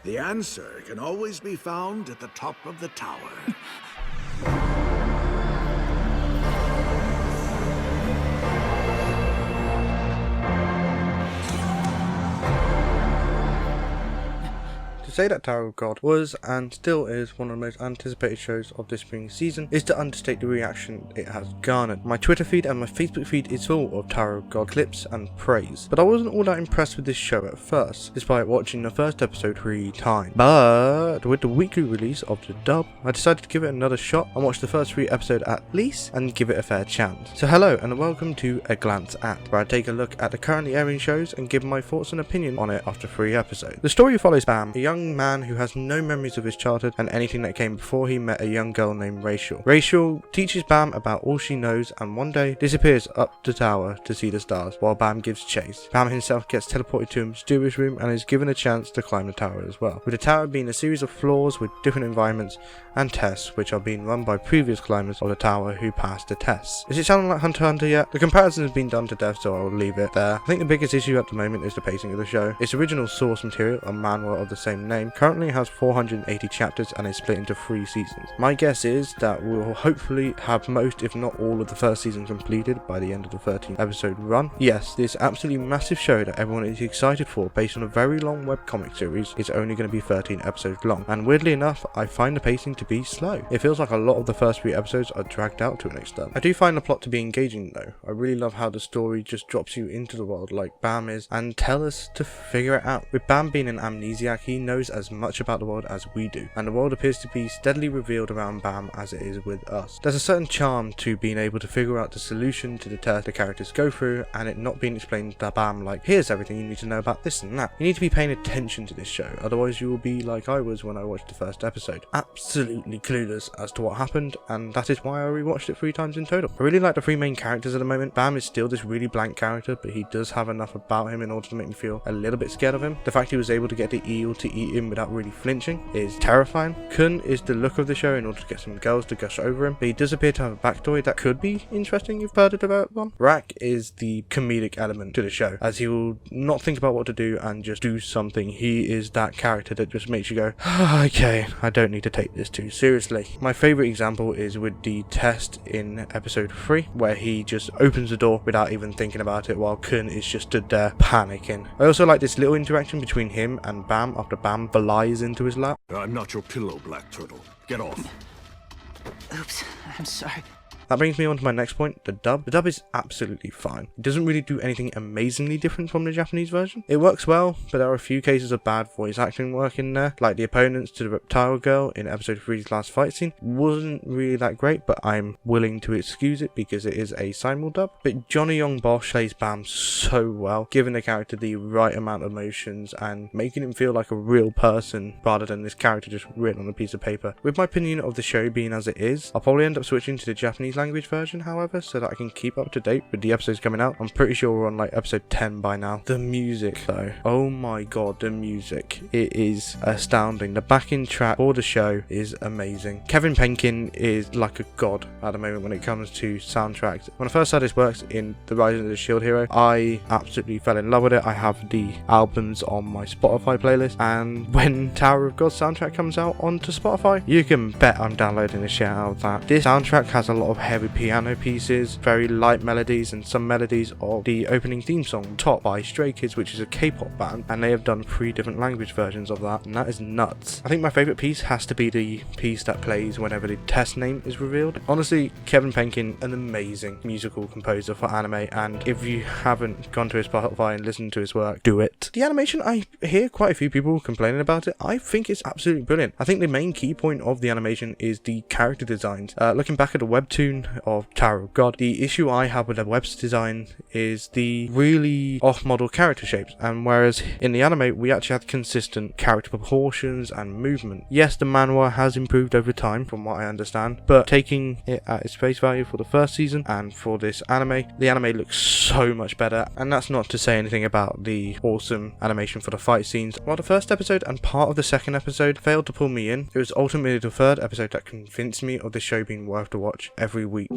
The answer can always be found at the top of the tower. To say that Tower of God was and still is one of the most anticipated shows of this spring season is to understate the reaction it has garnered. My Twitter feed and my Facebook feed is full of Tower of God clips and praise, but I wasn't all that impressed with this show at first, despite watching the first episode 3 times. But with the weekly release of the dub, I decided to give it another shot and watch the first 3 episodes at least and give it a fair chance. So hello and welcome to A Glance At, where I take a look at the currently airing shows and give my thoughts and opinion on it after 3 episodes. The story follows Bam, a young man who has no memories of his childhood and anything that came before he met a young girl named Rachel. Rachel teaches Bam about all she knows and one day disappears up the tower to see the stars while Bam gives chase. Bam himself gets teleported to a mysterious room and is given a chance to climb the tower as well, with the tower being a series of floors with different environments and tests which are being run by previous climbers of the tower who passed the tests. Is it sounding like Hunter x Hunter yet? The comparison has been done to death, so I'll leave it there. I think the biggest issue at the moment is the pacing of the show. Its original source material, a manual of the same name, currently has 480 chapters and is split into 3 seasons. My guess is that we'll hopefully have most, if not all, of the first season completed by the end of the 13 episode run. Yes, this absolutely massive show that everyone is excited for, based on a very long webcomic series, is only going to be 13 episodes long, and weirdly enough, I find the pacing to be slow. It feels like a lot of the first 3 episodes are dragged out to an extent. I do find the plot to be engaging though. I really love how the story just drops you into the world like Bam is and tell us to figure it out. With Bam being an amnesiac, he knows as much about the world as we do, and the world appears to be steadily revealed around Bam as it is with us. There's a certain charm to being able to figure out the solution to the test the characters go through and it not being explained to Bam like, here's everything you need to know about this and that. You need to be paying attention to this show, otherwise you will be like I was when I watched the first episode, absolutely clueless as to what happened, and that is why I rewatched it 3 times in total. I really like the 3 main characters at the moment. Bam is still this really blank character, but he does have enough about him in order to make me feel a little bit scared of him. The fact he was able to get the eel to eat him without really flinching is terrifying. Kun is the look of the show in order to get some girls to gush over him, but he does appear to have a backstory that could be interesting if you've heard it about one. Rak is the comedic element to the show, as he will not think about what to do and just do something. He is that character that just makes you go, okay, I don't need to take this too seriously. My favourite example is with the test in episode 3, where he just opens the door without even thinking about it while Kun is just stood there panicking. I also like this little interaction between him and Bam after Bam flies into his lap. I'm not your pillow, Black Turtle. Get off. Oops, I'm sorry. That brings me on to my next point, the dub. The dub is absolutely fine. It doesn't really do anything amazingly different from the Japanese version. It works well, but there are a few cases of bad voice acting work in there, like the opponents to the reptile girl in episode 3's last fight scene wasn't really that great, but I'm willing to excuse it because it is a simul dub. But Johnny Young Bosch plays Bam so well, giving the character the right amount of emotions and making him feel like a real person rather than this character just written on a piece of paper. With my opinion of the show being as it is, I'll probably end up switching to the Japanese language version, however, so that I can keep up to date with the episodes coming out. I'm pretty sure we're on like episode 10 by now. The music though, oh my god, the music, it is astounding. The backing track for the show is amazing. Kevin Penkin is like a god at the moment when it comes to soundtracks. When I first saw this works in The Rising of the Shield Hero, I absolutely fell in love with it. I have the albums on my Spotify playlist, and when Tower of God soundtrack comes out onto Spotify, you can bet I'm downloading the shit out of that. This soundtrack has a lot of heavy piano pieces, very light melodies, and some melodies of the opening theme song, Top by Stray Kids, which is a K-pop band, and they have done 3 different language versions of that, and that is nuts. I think my favourite piece has to be the piece that plays whenever the test name is revealed. Honestly, Kevin Penkin, an amazing musical composer for anime, and if you haven't gone to his Spotify and listened to his work, do it. The animation, I hear quite a few people complaining about it. I think it's absolutely brilliant. I think the main key point of the animation is the character designs. Looking back at the webtoon of Tower of God, the issue I have with the web's design is the really off-model character shapes, and whereas in the anime we actually had consistent character proportions and movement. Yes, the manhwa has improved over time from what I understand, but taking it at its face value for the first season and for this anime, the anime looks so much better, and that's not to say anything about the awesome animation for the fight scenes. While the first episode and part of the second episode failed to pull me in, it was ultimately the third episode that convinced me of the show being worth to watch every week.